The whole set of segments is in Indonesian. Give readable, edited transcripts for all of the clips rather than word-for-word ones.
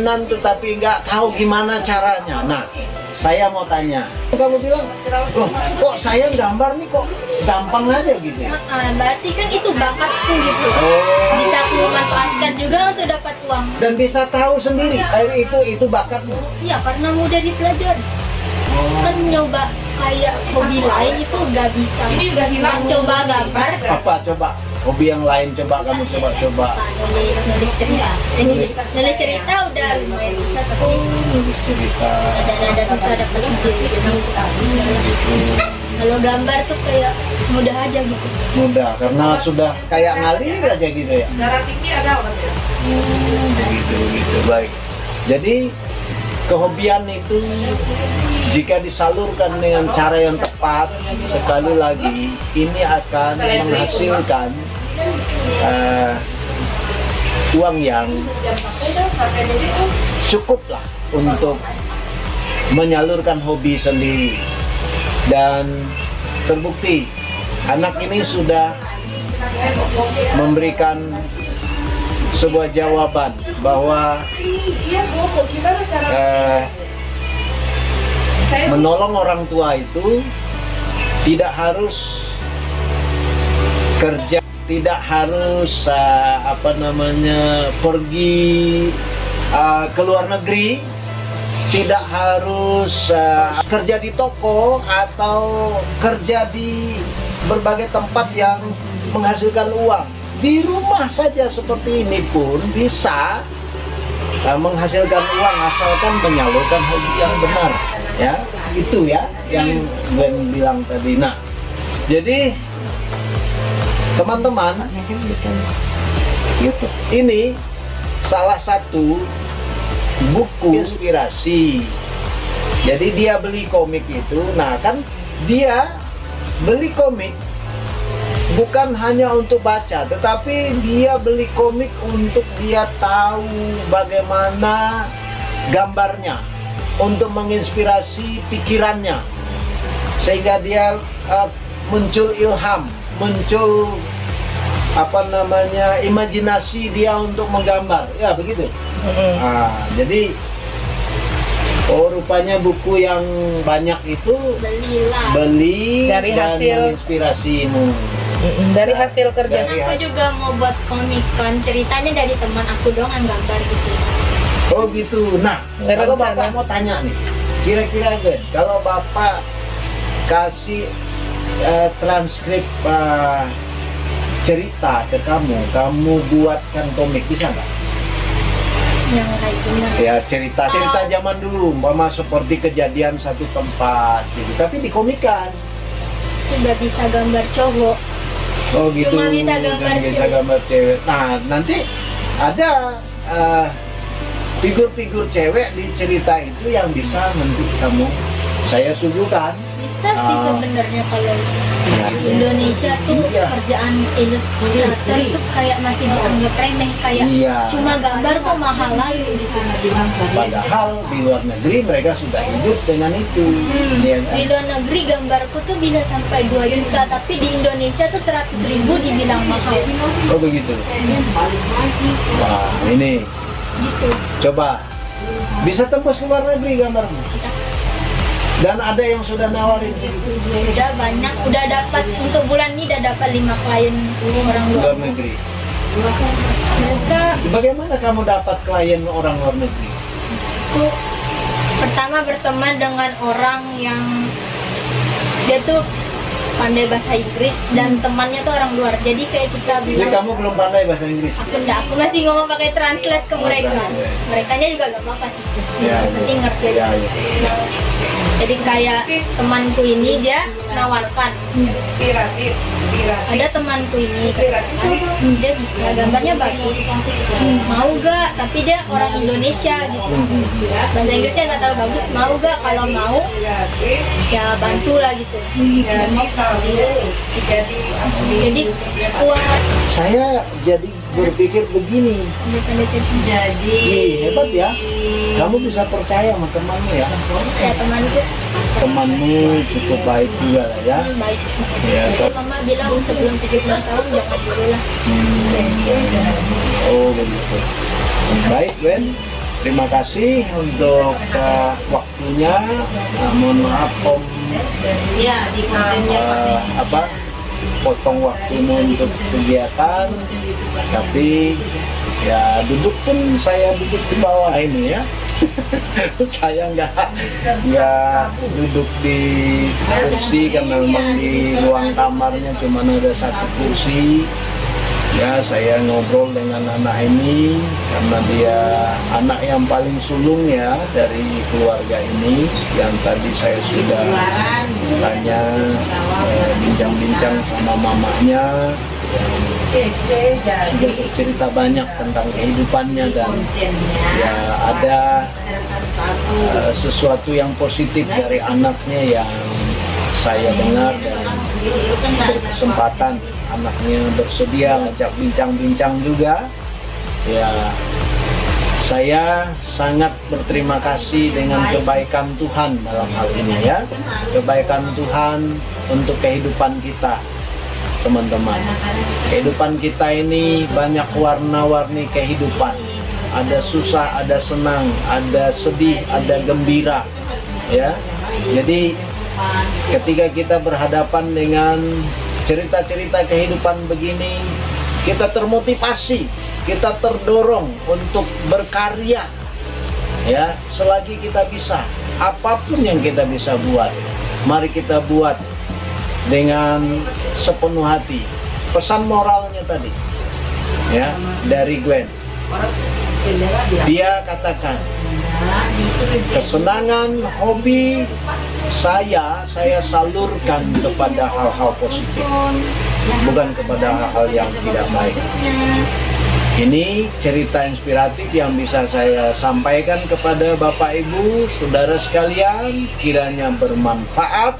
keinginan tetapi nggak tahu gimana caranya. Nah, saya mau tanya, kamu bilang, loh, kok saya gambar nih kok gampang aja gitu ya? Berarti kan itu bakatku gitu. Bisa aku manfaatkan juga untuk dapat uang. Dan bisa tahu sendiri, itu bakatmu. Iya, karena mudah dipelajari. Kan nyoba kayak hobi lain itu nggak bisa. Ini udah hilang. Pas coba gambar. Apa coba? Hobi yang lain coba kamu coba. Nulis cerita. Nulis cerita udah lumayan bisa, tapi Nulis cerita. ada susah dapat ide. Kalau gambar tuh kayak mudah aja gitu. Mudah, karena sudah kayak ngalir aja gitu ya. Darah tinggi ada orang ya? Gitu, baik. Jadi kehobian itu jika disalurkan dengan cara yang tepat, sekali lagi ini akan menghasilkan uang yang cukup lah untuk menyalurkan hobi sendiri. Dan terbukti anak ini sudah memberikan sebuah jawaban bahwa menolong orang tua itu tidak harus kerja, tidak harus pergi ke luar negeri, tidak harus kerja di toko atau kerja di berbagai tempat yang menghasilkan uang. Di rumah saja seperti ini pun bisa menghasilkan uang asalkan menyalurkan hobi yang benar, ya. Itu ya yang Gwen bilang tadi. Nah, jadi teman-teman, ini salah satu buku inspirasi. Jadi dia beli komik itu, nah kan dia beli komik bukan hanya untuk baca, tetapi dia beli komik untuk dia tahu bagaimana gambarnya, untuk menginspirasi pikirannya, sehingga dia muncul ilham, muncul imajinasi dia untuk menggambar, ya begitu. Nah, jadi rupanya buku yang banyak itu beli dari dan hasil menginspirasimu. Dari hasil kerja. Aku juga mau buat komik kan, ceritanya dari teman aku doang yang gambar gitu. Oh gitu. Nah, kalau Bapak mau tanya nih, kira-kira Gwen, kalau Bapak kasih transkrip cerita ke kamu buatkan komik, bisa nggak? Yang kayak gimana? Ya cerita zaman dulu, umpama seperti kejadian satu tempat gitu, tapi dikomikan. Aku nggak bisa gambar cowok. Oh gitu. Cuma bisa gambar cewek. Nah, nanti ada figur-figur cewek di cerita itu yang bisa nanti saya suguhkan. Bisa sih sebenarnya kalau di Indonesia tuh kerjaan ilustrator tuh kayak masih dianggap remeh, kayak cuma gambar kok mahal lagi di sana. Padahal di luar negeri mereka sudah hidup dengan itu. Ya kan? Di luar negeri gambarku tuh bisa sampai 2 juta, tapi di Indonesia tuh 100.000 dibilang mahal. Oh begitu. Wah ini. Gitu. Coba bisa tembus ke luar negeri gambarmu. Bisa. Dan ada yang sudah nawarin sih. Udah banyak, udah dapat untuk bulan ini udah dapat 5 klien orang luar negeri. Mereka, bagaimana kamu dapat klien orang luar negeri? aku pertama berteman dengan orang yang dia tuh pandai bahasa Inggris dan temannya tuh orang luar. Jadi kayak kita Jadi bilang, kamu belum pandai bahasa Inggris? aku masih ngomong pakai translate ke mereka. Merekanya juga gak apa-apa sih. Yang penting ngerti aja. Jadi kayak temanku ini dia nawarkan, ada temanku ini dia bisa gambarnya bagus, mau gak? Tapi dia orang Indonesia gitu, bahasa Inggrisnya gak terlalu bagus, mau gak? Kalau mau ya bantu lah gitu. Jadi uang saya jadi berpikir begini, jadi hebat ya, kamu bisa percaya sama temanmu ya. Ya Temanmu cukup baik juga lah ya. Baik. Ya, Jadi mama bilang sebelum 70 tahun jangan dulu lah. Oh begitu. Baik Ben, terima kasih untuk waktunya. Mohon maaf Om potong waktumu untuk kegiatan, tapi ya duduk pun saya duduk di bawah ini ya. Saya nggak duduk di kursi karena memang di ruang kamarnya cuma ada satu kursi. Ya, saya ngobrol dengan anak ini karena dia anak yang paling sulung ya dari keluarga ini, yang tadi saya sudah tanya bincang-bincang sama mamanya, sudah bercerita banyak tentang kehidupannya, dan ya ada sesuatu yang positif dari anaknya yang saya dengar, dan berkesempatan anaknya bersedia ngajak bincang-bincang juga. Ya, saya sangat berterima kasih dengan kebaikan Tuhan dalam hal ini ya. Kebaikan Tuhan untuk kehidupan kita, teman-teman. Kehidupan kita ini banyak warna-warni kehidupan. Ada susah, ada senang, ada sedih, ada gembira. Ya. Jadi ketika kita berhadapan dengan cerita-cerita kehidupan begini, kita termotivasi, kita terdorong untuk berkarya. Ya, selagi kita bisa, apapun yang kita bisa buat, mari kita buat dengan sepenuh hati. Pesan moralnya tadi, ya, dari Gwen. Dia katakan, kesenangan hobi saya salurkan kepada hal-hal positif, bukan kepada hal-hal yang tidak baik. Ini cerita inspiratif yang bisa saya sampaikan kepada Bapak Ibu, saudara sekalian, kiranya bermanfaat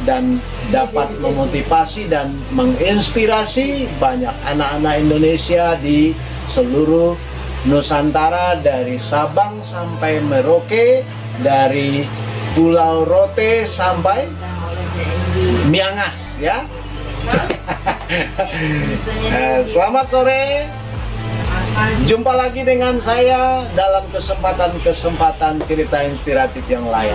dan dapat memotivasi dan menginspirasi banyak anak-anak Indonesia di seluruh Nusantara, dari Sabang sampai Merauke, dari Pulau Rote sampai Miangas ya. Selamat sore. Jumpa lagi dengan saya dalam kesempatan cerita inspiratif yang lain.